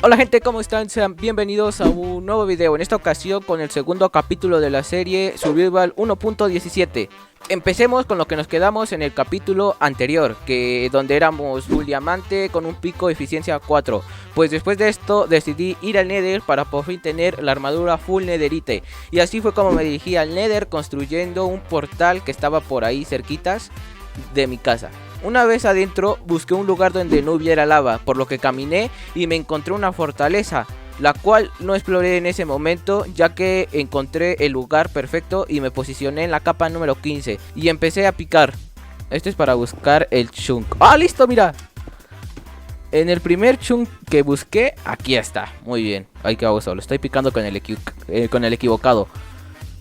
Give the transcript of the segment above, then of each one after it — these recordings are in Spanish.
Hola gente, ¿cómo están? Sean bienvenidos a un nuevo video, en esta ocasión con el segundo capítulo de la serie Survival 1.17. Empecemos con lo que nos quedamos en el capítulo anterior, donde éramos full diamante con un pico de eficiencia 4. Pues después de esto decidí ir al Nether para por fin tener la armadura full netherite. Y así fue como me dirigí al Nether construyendo un portal que estaba por ahí cerquitas de mi casa. Una vez adentro busqué un lugar donde no hubiera lava, por lo que caminé y me encontré una fortaleza, la cual no exploré en ese momento, ya que encontré el lugar perfecto y me posicioné en la capa número 15 y empecé a picar. Esto es para buscar el chunk. ¡Ah, listo! Mira, en el primer chunk que busqué, aquí está. Muy bien, ay, qué baboso, lo estoy picando con el equivocado.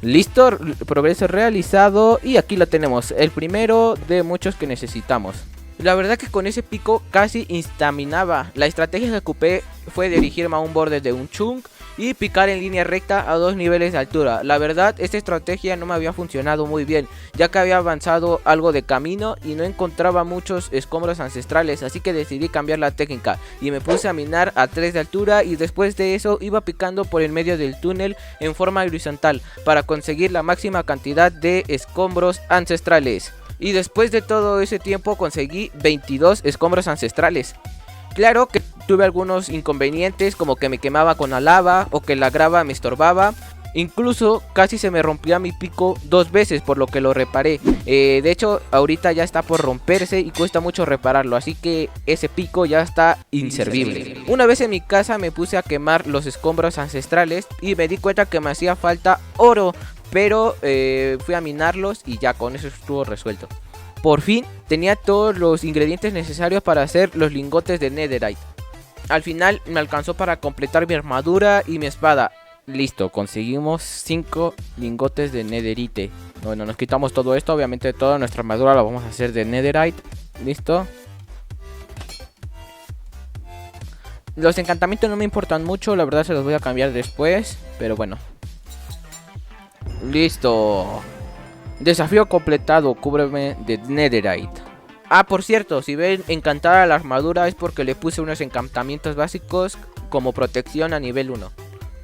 Listo, progreso realizado y aquí lo tenemos, el primero de muchos que necesitamos. La verdad que con ese pico casi instaminaba. La estrategia que ocupé fue dirigirme a un borde de un chunk y picar en línea recta a 2 niveles de altura. La verdad, esta estrategia no me había funcionado muy bien, ya que había avanzado algo de camino y no encontraba muchos escombros ancestrales, así que decidí cambiar la técnica y me puse a minar a 3 de altura, y después de eso iba picando por el medio del túnel en forma horizontal para conseguir la máxima cantidad de escombros ancestrales. Y después de todo ese tiempo conseguí 22 escombros ancestrales. Claro que tuve algunos inconvenientes, como que me quemaba con la lava o que la grava me estorbaba. Incluso casi se me rompía mi pico 2 veces, por lo que lo reparé. De hecho ahorita ya está por romperse y cuesta mucho repararlo, así que ese pico ya está inservible. Una vez en mi casa me puse a quemar los escombros ancestrales y me di cuenta que me hacía falta oro. Pero fui a minarlos y ya con eso estuvo resuelto. Por fin tenía todos los ingredientes necesarios para hacer los lingotes de netherite. Al final me alcanzó para completar mi armadura y mi espada. Listo, conseguimos 5 lingotes de netherite. Bueno, nos quitamos todo esto. Obviamente toda nuestra armadura la vamos a hacer de netherite. Listo. Los encantamientos no me importan mucho, la verdad se los voy a cambiar después. Pero bueno. Listo. Desafío completado, cúbreme de netherite. Ah, por cierto, si ven encantada la armadura es porque le puse unos encantamientos básicos como protección a nivel 1.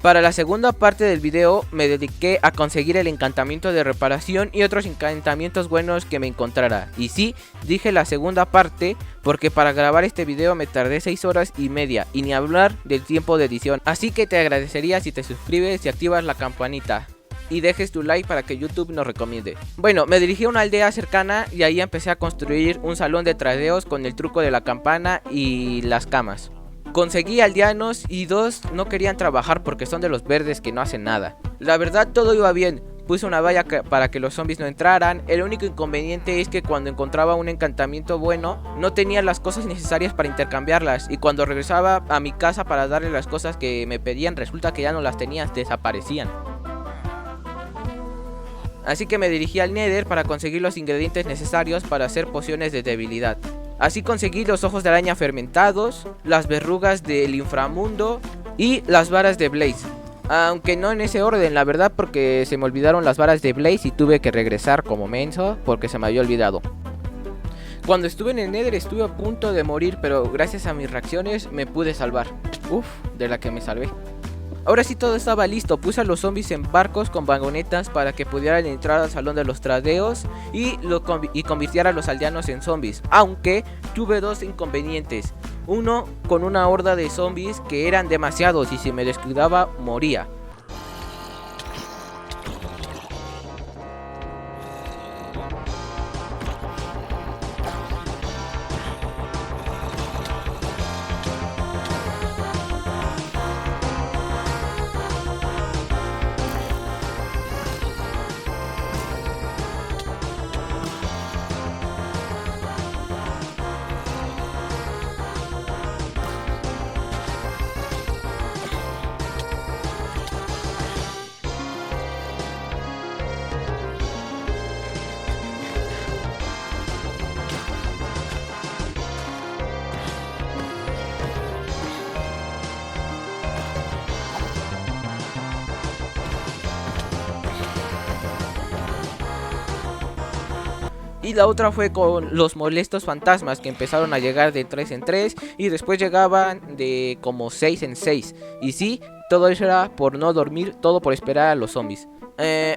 Para la segunda parte del video me dediqué a conseguir el encantamiento de reparación y otros encantamientos buenos que me encontrara. Y sí, dije la segunda parte porque para grabar este video me tardé 6 horas y media y ni hablar del tiempo de edición. Así que te agradecería si te suscribes y activas la campanita y dejes tu like para que YouTube nos recomiende. Bueno, me dirigí a una aldea cercana y ahí empecé a construir un salón de tradeos con el truco de la campana y las camas. Conseguí aldeanos y 2 no querían trabajar porque son de los verdes que no hacen nada. La verdad todo iba bien, puse una valla para que los zombies no entraran. El único inconveniente es que cuando encontraba un encantamiento bueno no tenía las cosas necesarias para intercambiarlas, y cuando regresaba a mi casa para darle las cosas que me pedían resulta que ya no las tenía, desaparecían. Así que me dirigí al Nether para conseguir los ingredientes necesarios para hacer pociones de debilidad. Así conseguí los ojos de araña fermentados, las verrugas del inframundo y las varas de Blaze. Aunque no en ese orden, la verdad, porque se me olvidaron las varas de Blaze y tuve que regresar como menso porque se me había olvidado. Cuando estuve en el Nether estuve a punto de morir, pero gracias a mis reacciones me pude salvar. Uf, de la que me salvé. Ahora sí todo estaba listo, puse a los zombies en barcos con vagonetas para que pudieran entrar al salón de los tradeos y convirtiera a los aldeanos en zombies. Aunque tuve 2 inconvenientes. Uno, con una horda de zombies que eran demasiados y si me descuidaba moría. Y la otra fue con los molestos fantasmas, que empezaron a llegar de 3 en 3 y después llegaban de como 6 en 6. Y sí, todo eso era por no dormir, todo por esperar a los zombies.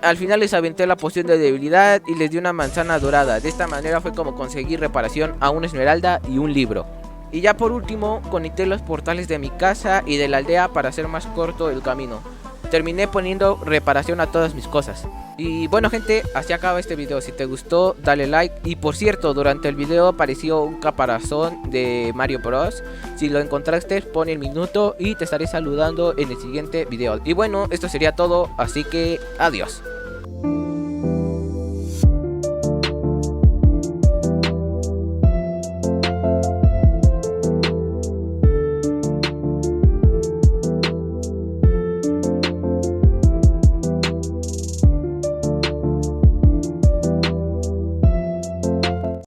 Al final les aventé la poción de debilidad y les di una manzana dorada. De esta manera fue como conseguir reparación a una esmeralda y un libro. Y ya por último, conecté los portales de mi casa y de la aldea para hacer más corto el camino. Terminé poniendo reparación a todas mis cosas. Y bueno gente, así acaba este video. Si te gustó, dale like. Y por cierto, durante el video apareció un caparazón de Mario Bros. Si lo encontraste, pon el minuto y te estaré saludando en el siguiente video. Y bueno, esto sería todo, así que adiós.